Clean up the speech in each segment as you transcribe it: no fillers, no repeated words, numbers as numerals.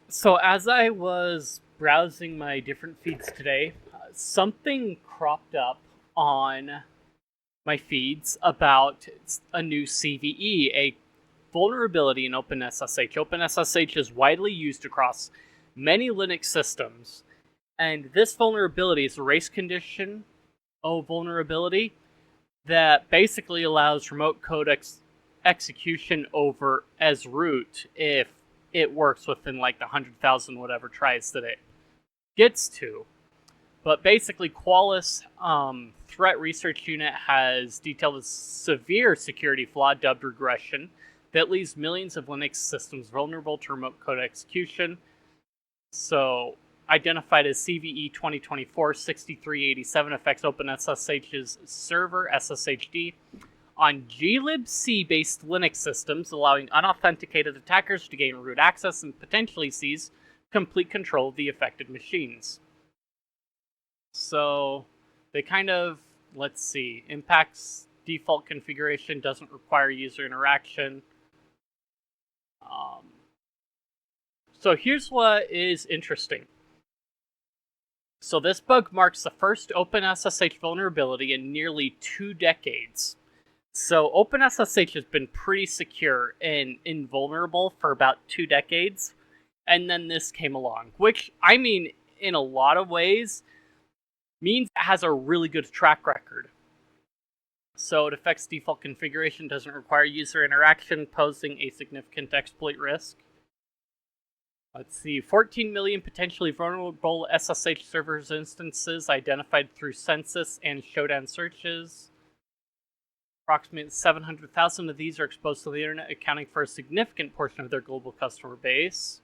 So as I was browsing my different feeds today, something cropped up on my feeds about a new CVE, a vulnerability in OpenSSH. OpenSSH is widely used across many Linux systems, and this vulnerability is a race condition vulnerability that basically allows remote code execution over as root if it works within like the 100,000 whatever tries that it gets to. But basically, Qualys Threat Research Unit has detailed a severe security flaw dubbed regression that leaves millions of Linux systems vulnerable to remote code execution. So, identified as CVE-2024-6387, affects OpenSSH's server SSHD on glibc-based Linux systems, allowing unauthenticated attackers to gain root access and potentially seize complete control of the affected machines. So they kind of, let's see, impacts default configuration, doesn't require user interaction. So here's what is interesting. So this bug marks the first OpenSSH vulnerability in nearly 2 decades. So OpenSSH has been pretty secure and invulnerable for about 2 decades, and then this came along, which, I mean, in a lot of ways, means it has a really good track record. So it affects default configuration, doesn't require user interaction, posing a significant exploit risk. Let's see, 14 million potentially vulnerable SSH servers instances identified through census and showdown searches. Approximately 700,000 of these are exposed to the internet, accounting for a significant portion of their global customer base.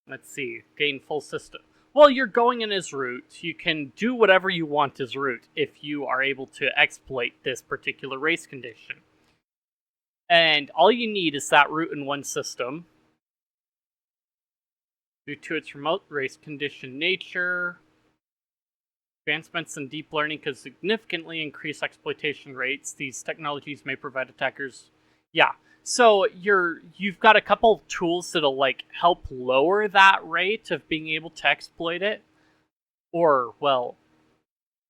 Let's see, gain full system. Well, you're going in as root. You can do whatever you want as root if you are able to exploit this particular race condition. And all you need is that root in one system. Due to its remote race condition nature, advancements in deep learning could significantly increase exploitation rates. These technologies may provide attackers. Yeah, so you've got a couple tools that'll like help lower that rate of being able to exploit it, or well,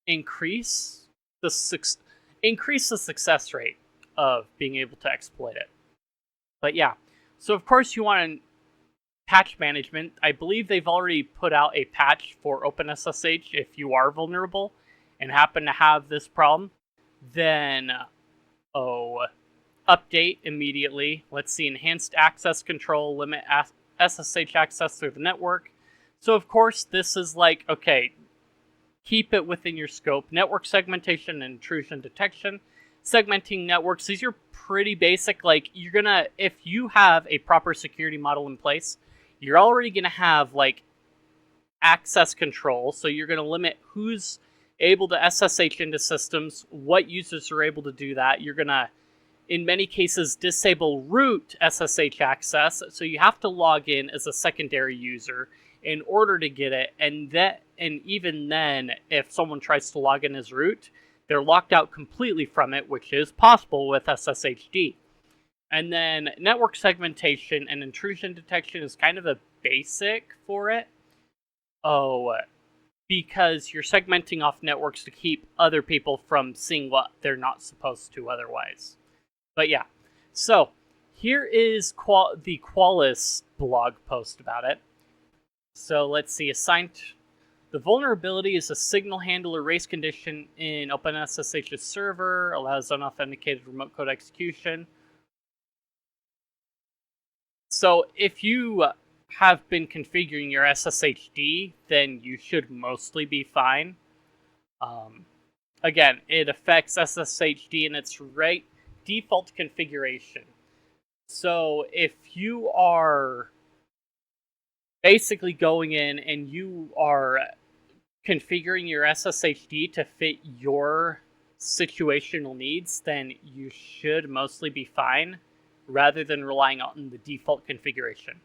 increase the success rate of being able to exploit it. But yeah, so of course you want patch management. I believe they've already put out a patch for OpenSSH. If you are vulnerable and happen to have this problem, then update immediately. Let's see, enhanced access control, limit SSH access through the network. So of course this is like, okay, keep it within your scope. Network segmentation and intrusion detection. Segmenting networks, these are pretty basic. Like, you're gonna, if you have a proper security model in place, you're already gonna have like access control. So you're gonna limit who's able to SSH into systems, what users are able to do that. You're gonna, in many cases, disable root SSH access. So you have to log in as a secondary user in order to get it, and even then, if someone tries to log in as root, they're locked out completely from it, which is possible with SSHD. And then network segmentation and intrusion detection is kind of a basic for it. Because you're segmenting off networks to keep other people from seeing what they're not supposed to otherwise. But yeah, so here is the Qualys blog post about it. So let's see, the vulnerability is a signal handler race condition in OpenSSH's server, allows unauthenticated remote code execution. So if you have been configuring your SSHD, then you should mostly be fine. Again, it affects SSHD in its default configuration. So if you are basically going in and you are configuring your SSHD to fit your situational needs, then you should mostly be fine, rather than relying on the default configuration.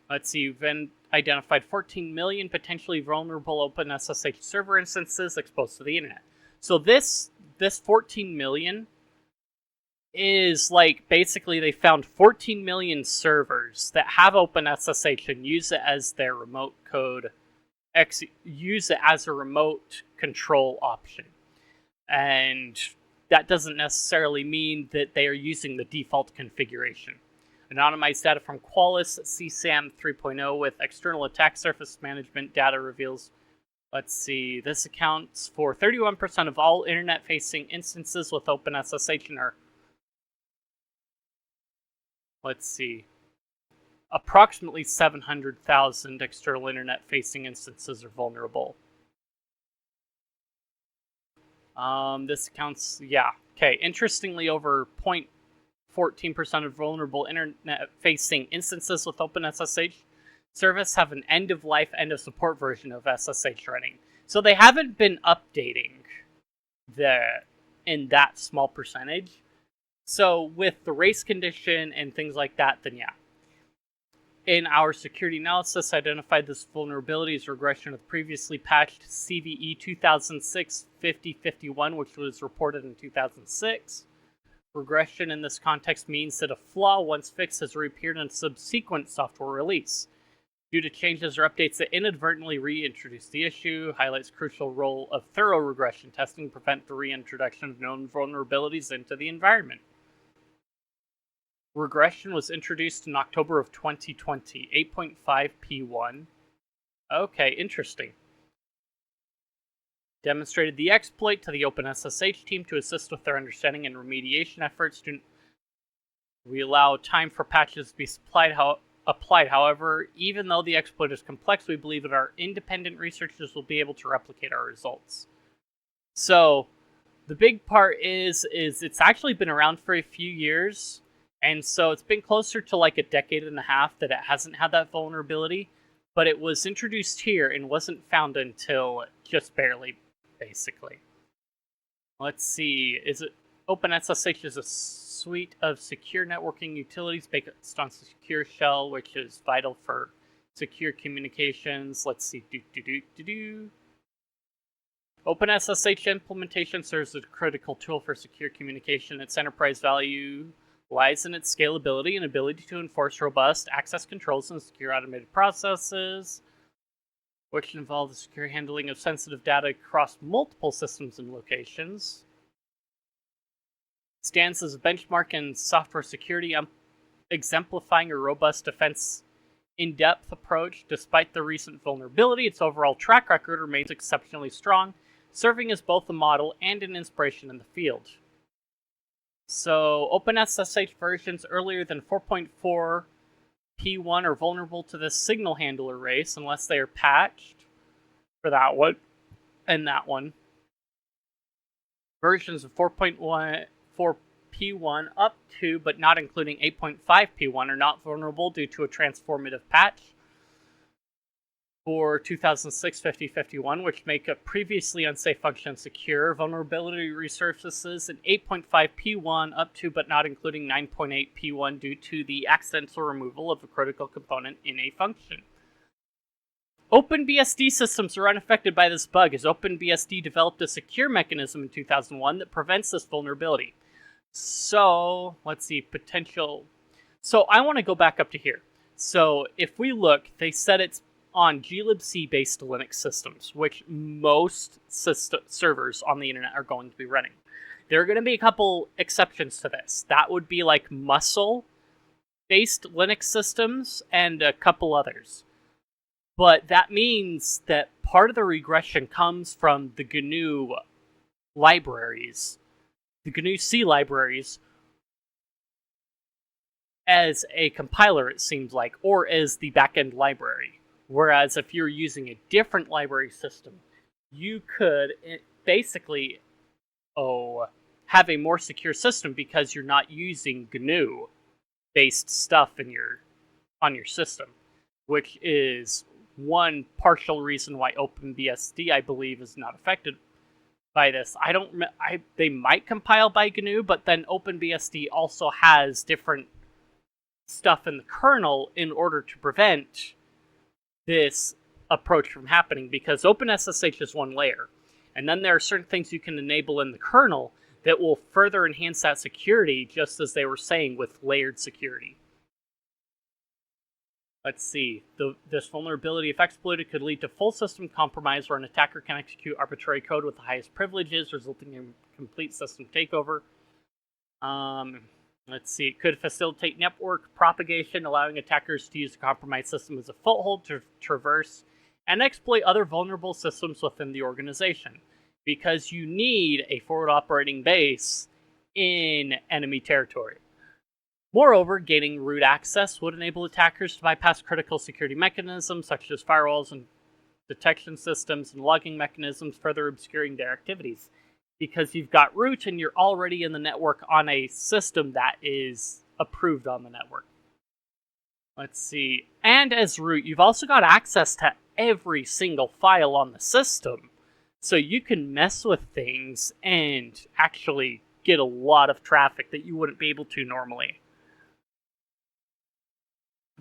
Let's see, you've been identified 14 million potentially vulnerable OpenSSH server instances exposed to the internet. So this 14 million is like basically they found 14 million servers that have OpenSSH and use it as their remote code, use it as a remote control option. And that doesn't necessarily mean that they are using the default configuration. Anonymized data from Qualys CSAM 3.0 with external attack surface management data reveals, let's see, this accounts for 31% of all internet-facing instances with OpenSSH and are, let's see, approximately 700,000 external internet-facing instances are vulnerable. This accounts, yeah, okay. Interestingly, over 0.14% of vulnerable internet-facing instances with OpenSSH service have an end-of-life, end-of-support version of SSH running. So they haven't been updating in that small percentage. So with the race condition and things like that, then yeah. In our security analysis, identified this vulnerability as regression of previously patched CVE-2024-6387, which was reported in 2006. Regression in this context means that a flaw, once fixed, has reappeared in a subsequent software release. Due to changes or updates that inadvertently reintroduce the issue, highlights crucial role of thorough regression testing to prevent the reintroduction of known vulnerabilities into the environment. Regression was introduced in October of 2020, 8.5 P1. Okay, interesting. Demonstrated the exploit to the OpenSSH team to assist with their understanding and remediation efforts. We allow time for patches to be applied, however, even though the exploit is complex, we believe that our independent researchers will be able to replicate our results. So, the big part is it's actually been around for a few years. And so it's been closer to like a decade and a half that it hasn't had that vulnerability, but it was introduced here and wasn't found until just barely, basically. Let's see, OpenSSH is a suite of secure networking utilities based on secure shell, which is vital for secure communications. Let's see, OpenSSH implementation serves as a critical tool for secure communication. Its enterprise value lies in its scalability and ability to enforce robust access controls and secure automated processes, which involve the secure handling of sensitive data across multiple systems and locations. It stands as a benchmark in software security, exemplifying a robust defense in-depth approach. Despite the recent vulnerability, its overall track record remains exceptionally strong, serving as both a model and an inspiration in the field. So, OpenSSH versions earlier than 4.4 P1 are vulnerable to this signal handler race unless they are patched for that one and that one. Versions of 4.4 P1 up to, but not including 8.5 P1 are not vulnerable due to a transformative patch for 2006-5051, which make a previously unsafe function secure. Vulnerability resurfaces in 8.5 P1 up to but not including 9.8 P1 due to the accidental removal of a critical component in a function. OpenBSD systems are unaffected by this bug, as OpenBSD developed a secure mechanism in 2001 that prevents this vulnerability. So, let's see, potential. So, I want to go back up to here. So, if we look, they said it's on glibc-based Linux systems, which most servers on the internet are going to be running. There are going to be a couple exceptions to this. That would be like muscle-based Linux systems and a couple others. But that means that part of the regression comes from the GNU libraries, the GNU C libraries, as a compiler, it seems like, or as the backend library. Whereas if you're using a different library system, you could basically have a more secure system because you're not using GNU-based stuff on your system, which is one partial reason why OpenBSD, I believe, is not affected by this. They might compile by GNU, but then OpenBSD also has different stuff in the kernel in order to prevent this approach from happening, because OpenSSH is one layer, and then there are certain things you can enable in the kernel that will further enhance that security, just as they were saying with layered security. Let's see. This vulnerability, if exploited, could lead to full system compromise where an attacker can execute arbitrary code with the highest privileges, resulting in complete system takeover. Let's see. It could facilitate network propagation, allowing attackers to use the compromised system as a foothold to traverse and exploit other vulnerable systems within the organization, because you need a forward operating base in enemy territory. Moreover, gaining root access would enable attackers to bypass critical security mechanisms such as firewalls and detection systems and logging mechanisms, further obscuring their activities. Because you've got root and you're already in the network on a system that is approved on the network. Let's see. And as root, you've also got access to every single file on the system. So you can mess with things and actually get a lot of traffic that you wouldn't be able to normally.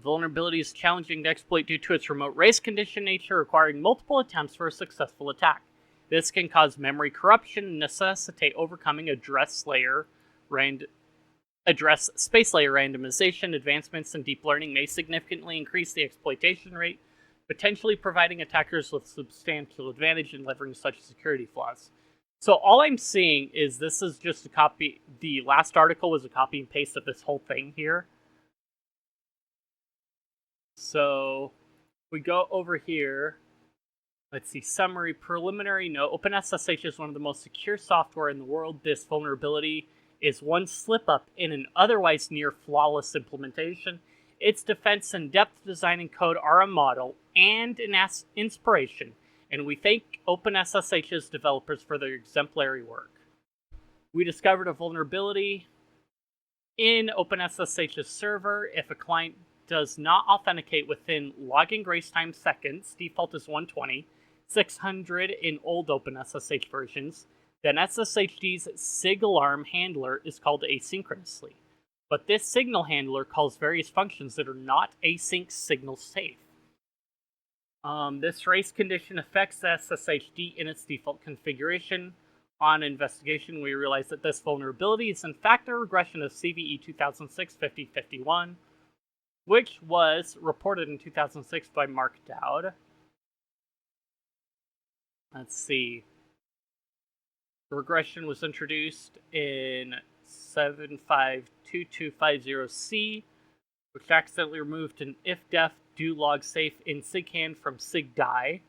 Vulnerability is challenging to exploit due to its remote race condition nature, requiring multiple attempts for a successful attack. This can cause memory corruption and necessitate overcoming address space layer randomization. Advancements in deep learning may significantly increase the exploitation rate, potentially providing attackers with substantial advantage in leveraging such security flaws. So all I'm seeing is this is just a copy. The last article was a copy and paste of this whole thing here. So we go over here. Let's see, summary, preliminary note. OpenSSH is one of the most secure software in the world. This vulnerability is one slip-up in an otherwise near-flawless implementation. Its defense and depth design and code are a model and an inspiration, and we thank OpenSSH's developers for their exemplary work. We discovered a vulnerability in OpenSSH's server. If a client does not authenticate within login grace time seconds, default is 120, 600 in old OpenSSH versions, then SSHD's SIG alarm handler is called asynchronously. But this signal handler calls various functions that are not async signal safe. This race condition affects the SSHD in its default configuration. On investigation, we realized that this vulnerability is in fact a regression of CVE-2024-6387, which was reported in 2006 by Mark Dowd. Let's see. The regression was introduced in 752250C, which accidentally removed an if-def do log safe in SIGHAN from SIGDIE,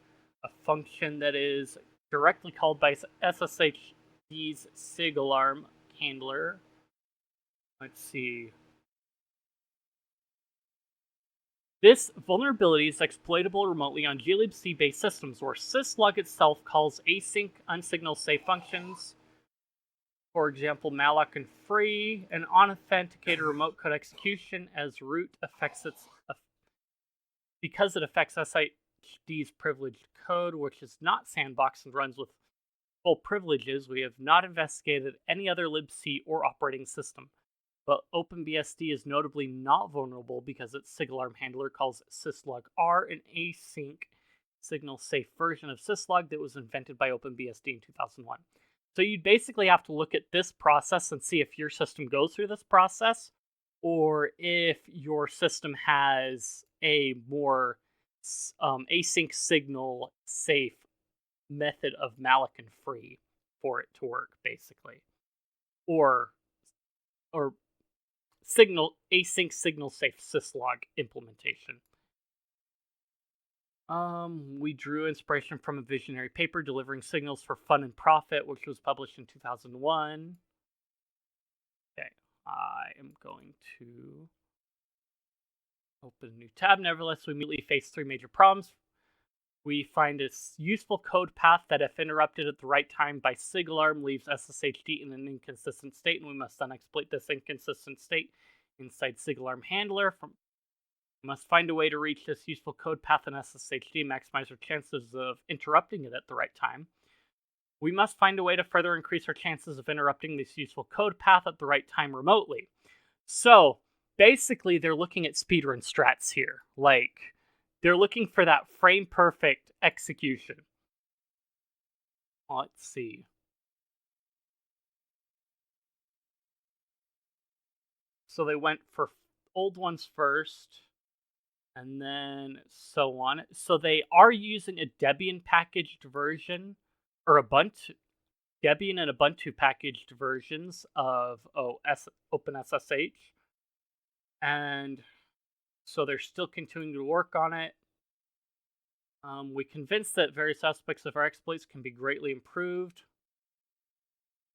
a function that is directly called by SSHD's SIG alarm handler. Let's see. This vulnerability is exploitable remotely on glibc-based systems where syslog itself calls async unsignal safe functions. For example, malloc and free, an unauthenticated remote code execution as root affects because it affects SSHD's privileged code, which is not sandboxed and runs with full privileges. We have not investigated any other libc or operating system. But OpenBSD is notably not vulnerable because its SIG-alarm handler calls syslog-r, an async signal-safe version of syslog that was invented by OpenBSD in 2001. So you'd basically have to look at this process and see if your system goes through this process, or if your system has a more async signal-safe method of malloc and free for it to work, basically. Or async signal safe syslog implementation. We drew inspiration from a visionary paper, Delivering Signals for Fun and Profit, which was published in 2001. Okay, I am going to open a new tab. Nevertheless, we immediately face three major problems. We find a useful code path that, if interrupted at the right time by SIG alarm, leaves SSHD in an inconsistent state, and we must then exploit this inconsistent state inside SIG alarm handler. We must find a way to reach this useful code path in SSHD, maximize our chances of interrupting it at the right time. We must find a way to further increase our chances of interrupting this useful code path at the right time remotely. So basically, they're looking at speedrun strats here. Like, they're looking for that frame-perfect execution. Let's see. So they went for old ones first, and then so on. So they are using a Debian packaged version, or Debian and Ubuntu packaged versions of OpenSSH. And so they're still continuing to work on it. We convinced that various aspects of our exploits can be greatly improved.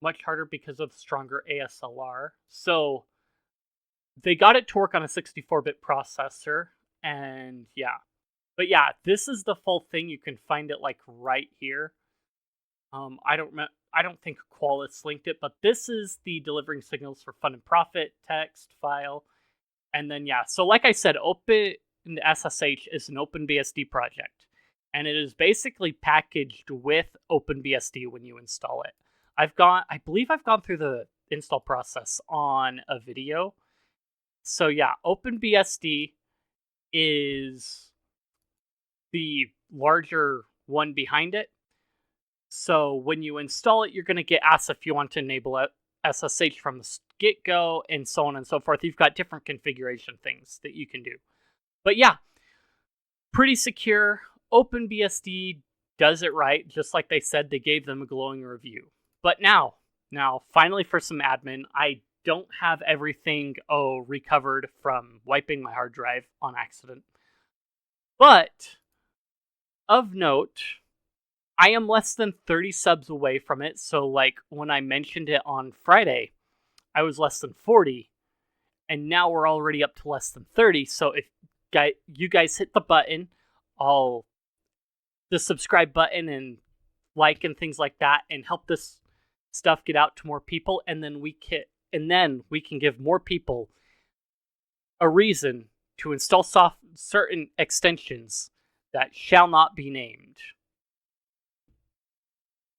Much harder because of stronger ASLR. So they got it to work on a 64-bit processor, and yeah. But yeah, this is the full thing. You can find it like right here. I don't think Qualys linked it, but this is the delivering signals for fun and profit text file. And then yeah, so like I said, OpenSSH is an OpenBSD project, and it is basically packaged with OpenBSD when you install it. I believe I've gone through the install process on a video. So yeah, OpenBSD is the larger one behind it. So when you install it, you're going to get asked if you want to enable SSH from the get-go, and so on and so forth. You've got different configuration things that you can do. But yeah, pretty secure. OpenBSD does it right, just like they said. They gave them a glowing review. But now, finally for some admin, I don't have everything recovered from wiping my hard drive on accident. But of note, I am less than 30 subs away from it. So like when I mentioned it on Friday, I was less than 40, and now we're already up to less than 30. So if you guys hit the button, the subscribe button and like and things like that, and help this stuff get out to more people, and then we can give more people a reason to install certain extensions that shall not be named.